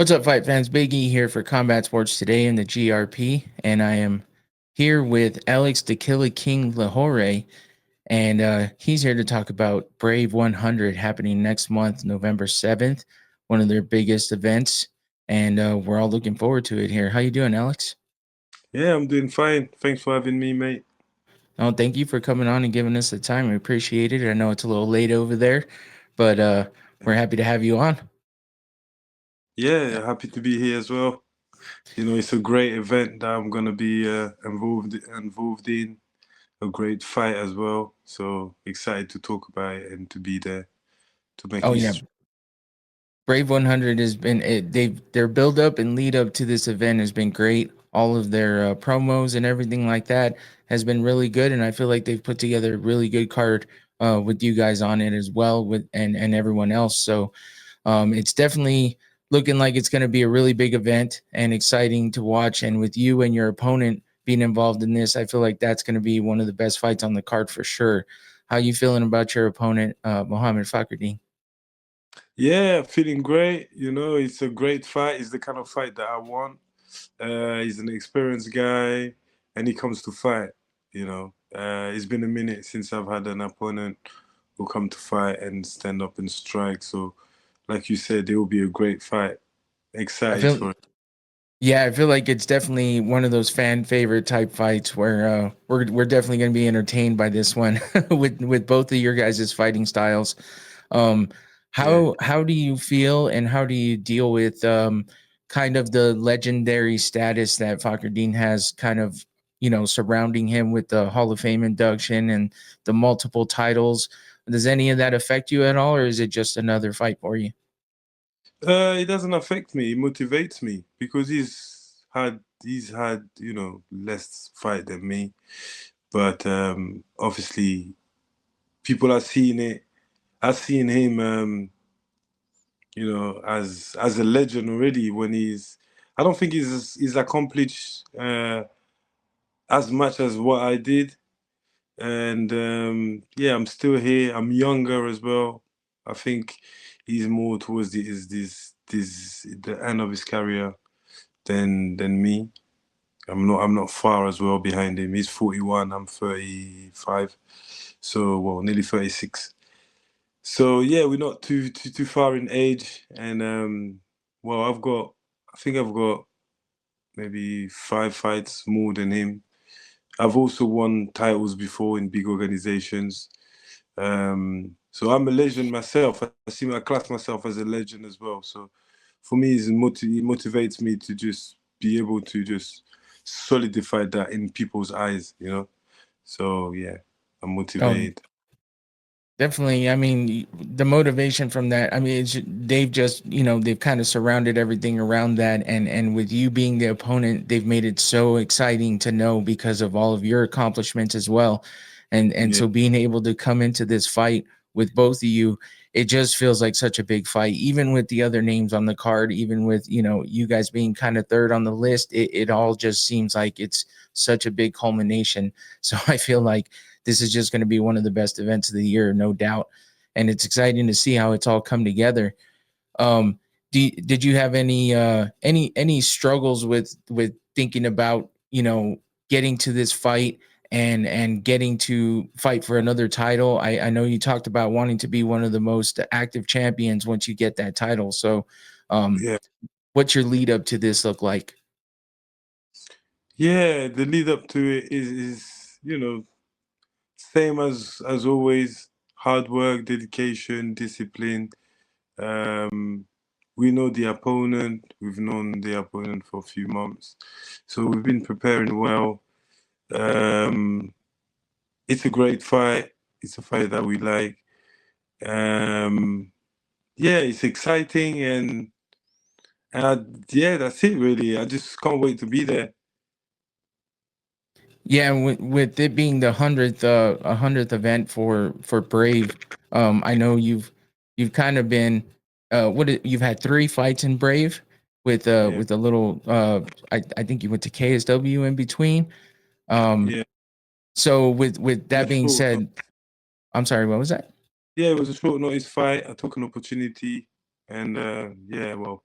What's up, fight fans? Big E here for Combat Sports Today in the GRP, and I am here with Alex the Killer King Lahore, and he's here to talk about Brave 100 happening next month, November 7th, one of their biggest events, and we're all looking forward to it here. How you doing, Alex? Yeah, I'm doing fine. Thanks for having me, mate. Oh, thank you for coming on and giving us the time. We appreciate it. I know it's a little late over there, but we're happy to have you on. Yeah, happy to be here as well. It's a great event that I'm gonna be involved in. A great fight as well. So excited to talk about it and to be there to make Oh yeah, history. Brave 100 has been their build up and lead up to this event has been great. All of their promos and everything like that has been really good, and I feel like they've put together a really good card with you guys on it as well with and everyone else. So it's definitely looking like it's going to be a really big event and exciting to watch. And with you and your opponent being involved in this, I feel like that's going to be one of the best fights on the card for sure. How you feeling about your opponent, Mohammed Fakrdin? Yeah, feeling great. It's a great fight. It's the kind of fight that I want. He's an experienced guy, and he comes to fight. It's been a minute since I've had an opponent who come to fight and stand up and strike. So, like you said, it will be a great fight. I Excited feel for it. Yeah, I feel like it's definitely one of those fan favorite type fights where we're definitely going to be entertained by this one with both of your guys' fighting styles. Um, Yeah. how do you feel and how do you deal with kind of the legendary status that Fakrdin has kind of surrounding him with the Hall of Fame induction and the multiple titles? Does any of that affect you at all, or is it just another fight for you? It doesn't affect me. It motivates me because he's had less fight than me. But obviously people are seeing it. I've seen him as a legend already when I don't think he's accomplished as much as what I did. And yeah, I'm still here. I'm younger as well. I think he's more towards the end of his career than me. I'm not far as well behind him. He's 41, I'm 35. So well, nearly 36. So yeah, we're not too far in age. And well, I think I've got maybe 5 fights more than him. I've also won titles before in big organizations. So I'm a legend myself. I class myself as a legend as well. So for me, it motivates me to just be able to just solidify that in people's eyes. So yeah, I'm Oh, motivated. definitely. I mean, the motivation from that. I mean, they've just they've kind of surrounded everything around that, and with you being the opponent, they've made it so exciting to know because of all of your accomplishments as well, and Yeah, so being able to come into this fight with both of you, it just feels like such a big fight. Even with the other names on the card, even with you guys being kind of third on the list, it all just seems like it's such a big culmination. So I feel like this is just going to be one of the best events of the year, no doubt. And it's exciting to see how it's all come together. Um, did you have any struggles with thinking about getting to this fight and getting to fight for another title? I know you talked about wanting to be one of the most active champions once you get that title. So, um, yeah, what's your lead up to this look like? yeah. The lead up to it is same as always. Hard work, dedication, discipline. Um, we know the opponent. We've known the opponent for a few months, so we've been preparing well. Um, it's a great fight. It's a fight that we like. Um, yeah, it's exciting and yeah, that's it really. I just can't wait to be there. Yeah, with it being the hundredth event for Brave, I know you've kind of been you've had three fights in Brave Yeah, with a little I think you went to KSW in between. Um, yeah. so with It that was being short. said, I'm sorry, what was that? Yeah, it was a short notice fight. I took an opportunity, and yeah, well,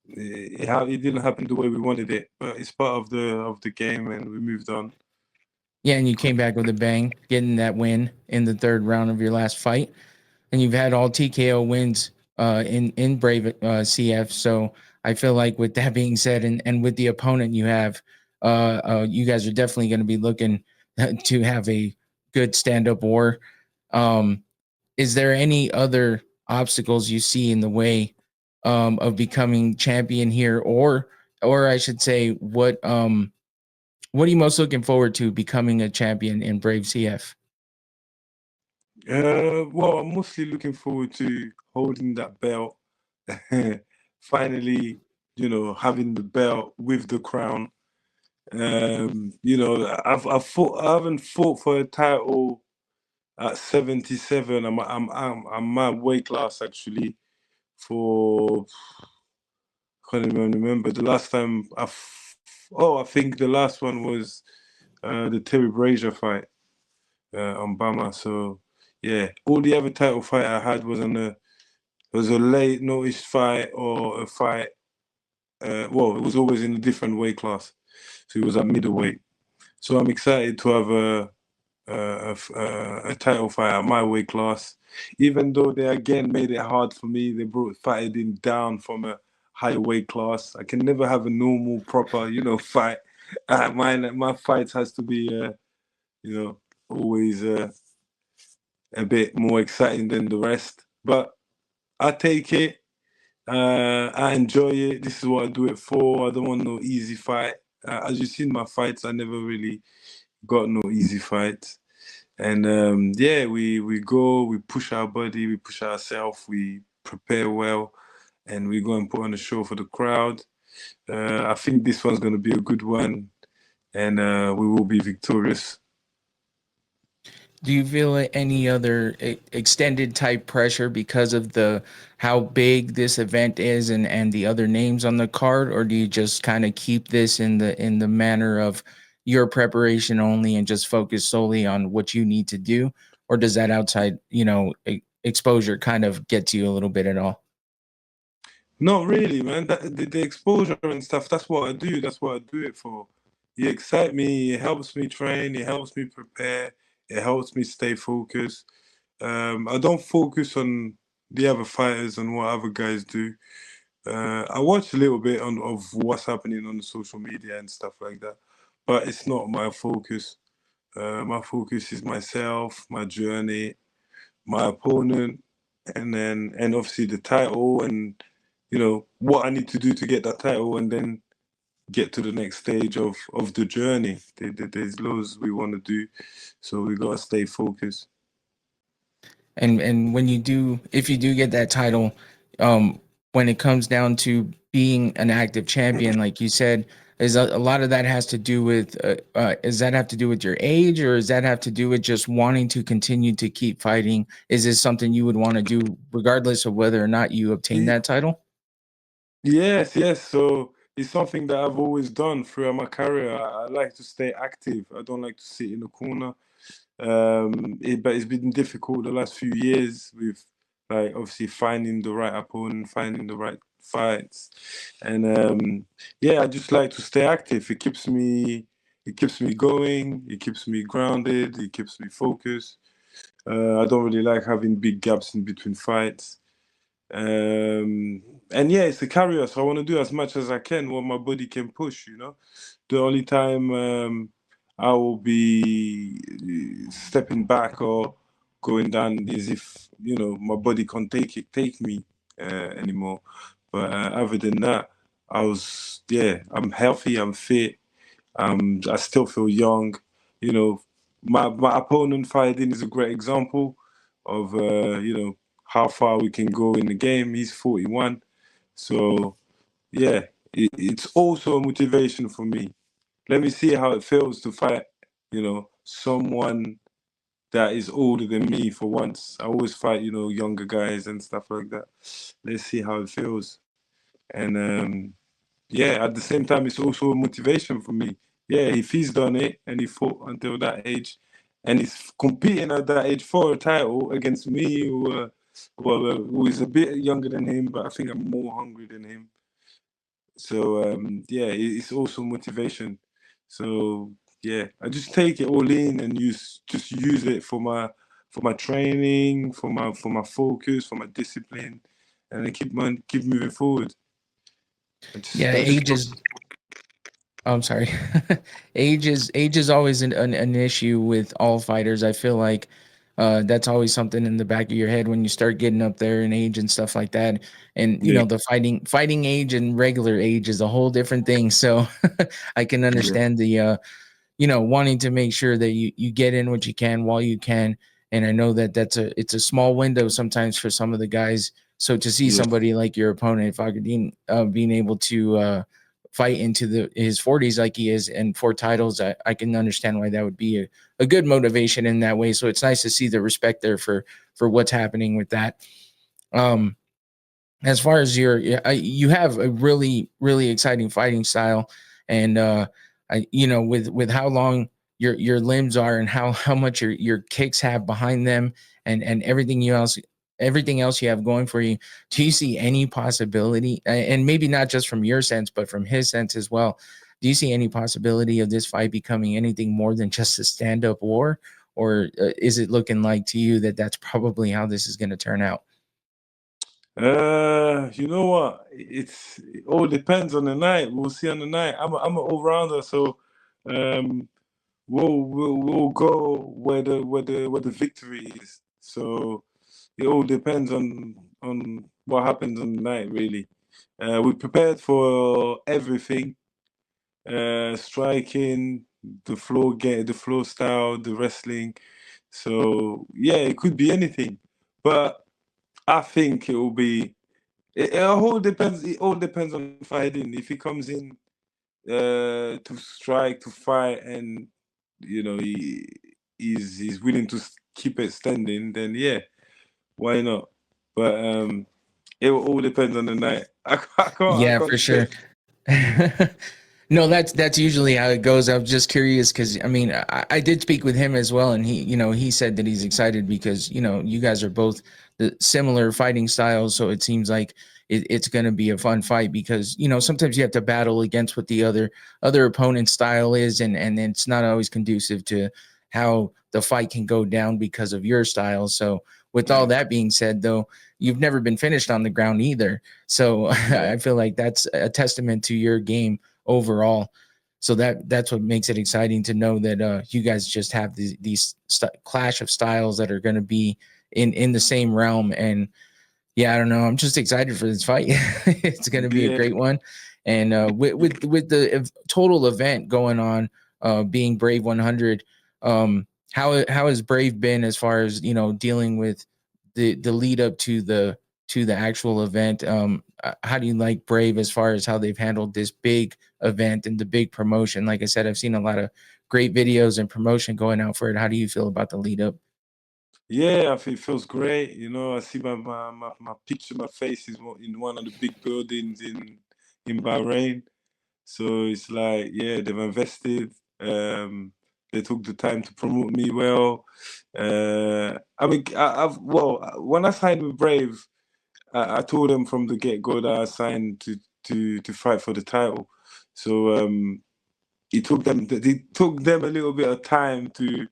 it didn't happen the way we wanted it, but it's part of the game, and we moved on. Yeah, and you came back with a bang, getting that win in the third round of your last fight, and you've had all TKO wins in Brave CF. So I feel like with that being said, and with the opponent you have, you guys are definitely going to be looking to have a good stand up war. Um, is there any other obstacles you see in the way of becoming champion here, or I should say, what are you most looking forward to becoming a champion in Brave CF? Well, I'm mostly looking forward to holding that belt, finally, having the belt with the crown. I haven't fought for a title at 77. I'm my weight class actually for can't even remember the last time I think the last one was the Terry Brazier fight on Bama. So yeah, all the other title fight I had was a late notice fight or a fight. Well, it was always in a different weight class, so it was at middleweight. So I'm excited to have a title fight at my weight class, even though they again made it hard for me. They brought fighting down from a higher weight class. I can never have a normal, proper, fight. My fights has to be, always a bit more exciting than the rest. But I take it. I enjoy it. This is what I do it for. I don't want no easy fight. As you've seen my fights, I never really got no easy fights. And yeah, we go, we push our body, we push ourselves, we prepare well, and we go and put on a show for the crowd. I think this one's going to be a good one, and we will be victorious. Do you feel any other extended type pressure because of the how big this event is and the other names on the card, or do you just kind of keep this in the manner of your preparation only and just focus solely on what you need to do, or does that outside exposure kind of get to you a little bit at all? Not really, man. The exposure and stuff, that's what I do. That's what I do it for. It excites me, it helps me train, it helps me prepare, it helps me stay focused. I don't focus on the other fighters and what other guys do. I watch a little bit of what's happening on the social media and stuff like that, but it's not my focus. My focus is myself, my journey, my opponent, and obviously the title, and what I need to do to get that title, and then get to the next stage of the journey. There's loads we want to do, so we gotta stay focused. And when you do, if you do get that title, um when it comes down to being an active champion, like you said, is a lot of that has to do with does that have to do with your age, or does that have to do with just wanting to continue to keep fighting? Is this something you would want to do regardless of whether or not you obtain Y- that title? Yes, yes. So it's something that I've always done throughout my career. I like to stay active. I don't like to sit in the corner. But it's been difficult the last few years with, like, obviously finding the right opponent, finding the right fights, and yeah, I just like to stay active. It keeps me going. It keeps me grounded. It keeps me focused. I don't really like having big gaps in between fights. Um, and yeah, it's a carrier, so I want to do as much as I can what my body can push. The only time I will be stepping back or going down is if my body can't take me anymore. But other than that, I'm healthy, I'm fit, I still feel young. You know, my opponent fighting is a great example of how far we can go in the game. He's 41, so yeah, it's also a motivation for me. Let me see how it feels to fight, someone that is older than me for once. I always fight, younger guys and stuff like that. Let's see how it feels. And yeah, at the same time, it's also a motivation for me. Yeah, if he's done it and he fought until that age, and he's competing at that age for a title against me, who is a bit younger than him, but I think I'm more hungry than him. So yeah, it's also motivation. So yeah, I just take it all in and just use it for my training, for my focus, for my discipline, and then keep moving forward. Yeah, I just age is Oh, I'm sorry. Age is always an issue with all fighters. I feel like that's always something in the back of your head when you start getting up there in age and stuff like that. And yeah, the fighting age and regular age is a whole different thing. So I can yeah, understand the wanting to make sure that you get in what you can while you can. And I know that it's a small window sometimes for some of the guys. So to see yeah, somebody like your opponent, Fagerdin, being able to fight into his 40s like he is and 4 titles, I can understand why that would be a good motivation in that way. So it's nice to see the respect there for what's happening with that. Um, as far as you have a really exciting fighting style, and with how long your limbs are and how much your kicks have behind them, and everything else you have going for you. Do you see any possibility, and maybe not just from your sense but from his sense as well, do you see any possibility of this fight becoming anything more than just a stand-up war, or is it looking like to you that that's probably how this is going to turn out? You know what? It all depends on the night. We'll see on the night. I'm an all rounder, so um, we'll go where the victory is. So it all depends on what happens on the night, really. We prepared for everything, striking, the floor style, the wrestling. So yeah, it could be anything, but I think it will be. It all depends. It all depends on fighting. If he comes in to strike, to fight, and you know he's willing to keep it standing, then yeah, why not? But it all depends on the night. I Yeah, can't for sure. say. No, that's usually how it goes. I was just curious because I mean I did speak with him as well, and he said that he's excited because you guys are both the similar fighting styles, so it seems like it's going to be a fun fight because sometimes you have to battle against what the other opponent's style is, and it's not always conducive to how the fight can go down because of your style. So with all Yeah, that being said, though, you've never been finished on the ground either. So yeah, I feel like that's a testament to your game overall. So that's what makes it exciting to know that you guys just have these clash of styles that are going to be in the same realm. And yeah, I don't know. I'm just excited for this fight. It's going to be a yeah. great one. And with the total event going on, being Brave 100, how has Brave been as far as dealing with the lead up to the actual event? How do you like Brave as far as how they've handled this big event and the big promotion? Like I said, I've seen a lot of great videos and promotion going out for it. How do you feel about the lead up? Yeah, I feel it feels great. I see my picture, my face is in one of the big buildings in Bahrain. So it's like, yeah, they've invested. They took the time to promote me well. I mean, when I signed with Brave, I told them from the get-go that I signed to fight for the title. So it took them a little bit of time to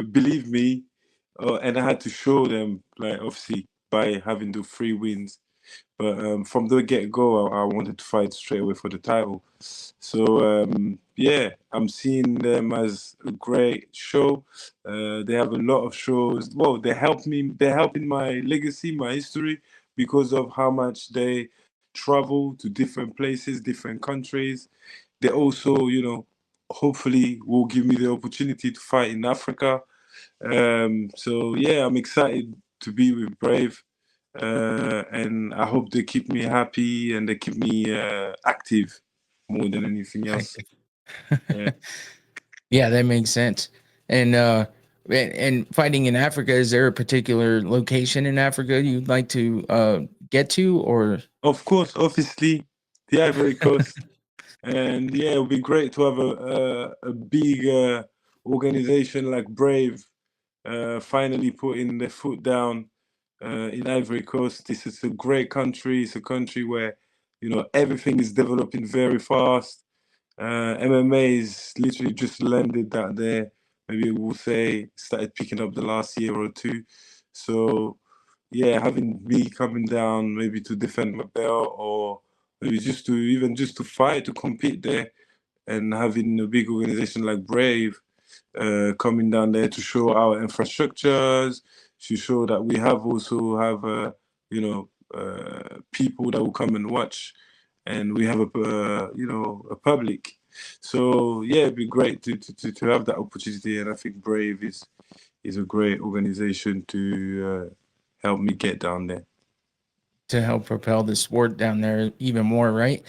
believe me, and I had to show them, like, obviously by having the 3 wins. But from the get-go, I wanted to fight straight away for the title. So yeah, I'm seeing them as a great show. They have a lot of shows. Well, they help me. They're helping my legacy, my history, because of how much they travel to different places, different countries. They also, hopefully will give me the opportunity to fight in Africa. So yeah, I'm excited to be with Brave, and I hope they keep me happy and they keep me active more than anything else. Yeah. Yeah, that makes sense. And and fighting in Africa, is there a particular location in Africa you'd like to get to, or Of course, obviously, the Ivory Coast, and yeah, it would be great to have a big organization like Brave finally putting their foot down in Ivory Coast. This is a great country. It's a country where everything is developing very fast. MMA is literally just landed that there. Maybe we'll say started picking up the last year or two. So yeah, having me coming down maybe to defend my belt or maybe just to fight to compete there, and having a big organization like Brave coming down there to show our infrastructures, to show that we also have people that will come and watch, and we have a public. So yeah, it'd be great to have that opportunity, and I think Brave is a great organization to help me get down there. To help propel the sport down there even more, right?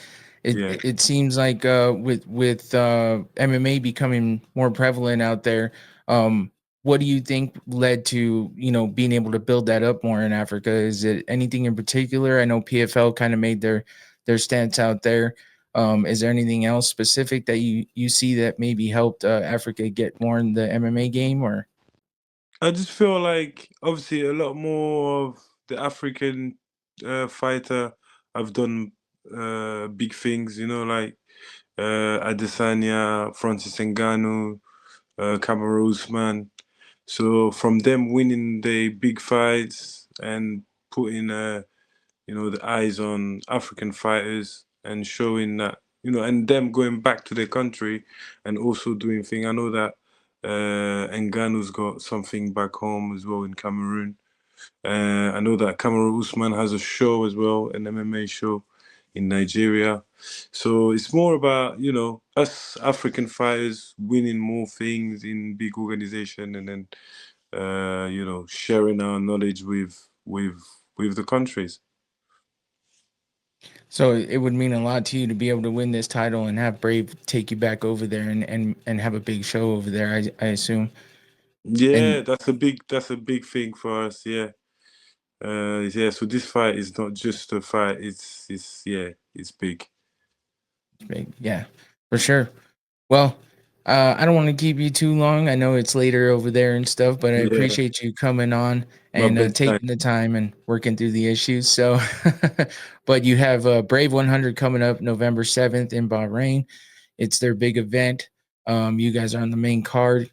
It Yeah. it seems like with MMA becoming more prevalent out there, what do you think led to being able to build that up more in Africa? Is it anything in particular? I know PFL kind of made their stance out there. Is there anything else specific that you see that maybe helped Africa get more in the MMA game, or? I just feel like obviously a lot more of the African fighter have done big things, like Adesanya, Francis Ngannou, Kamaru Usman. So from them winning the big fights and putting the eyes on African fighters and showing that, and them going back to their country and also doing things. I know that Ngannou's got something back home as well in Cameroon. I know that Kamaru Usman has a show as well, an MMA show in Nigeria. So it's more about, us African fighters winning more things in big organization, and then sharing our knowledge with the countries. So it would mean a lot to you to be able to win this title and have Brave take you back over there and have a big show over there. I assume. And Yeah, that's a big thing for us. Yeah. Yeah, so this fight is not just a fight, it's yeah, it's big. big, yeah, for sure. Well, I don't want to keep you too long. I know it's later over there and stuff, but I Yeah, appreciate you coming on my and bedtime. taking the time and working through the issues. So, but you have Brave 100 coming up November 7th in Bahrain. It's their big event. You guys are on the main card.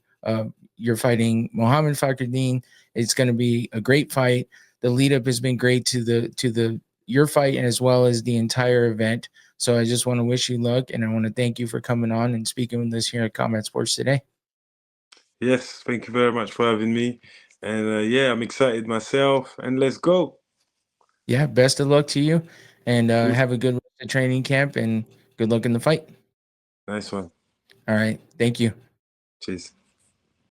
You're fighting Mohammed Fakrdin. It's going to be a great fight. The lead up has been great to the your fight and as well as the entire event. So I just want to wish you luck, and I want to thank you for coming on and speaking with us here at Combat Sports today. Yes, thank you very much for having me. And yeah, I'm excited myself, and let's go. Yeah, best of luck to you, and Cheers. have a good rest of training camp, and good luck in the fight. Nice one. All right, thank you. Cheers.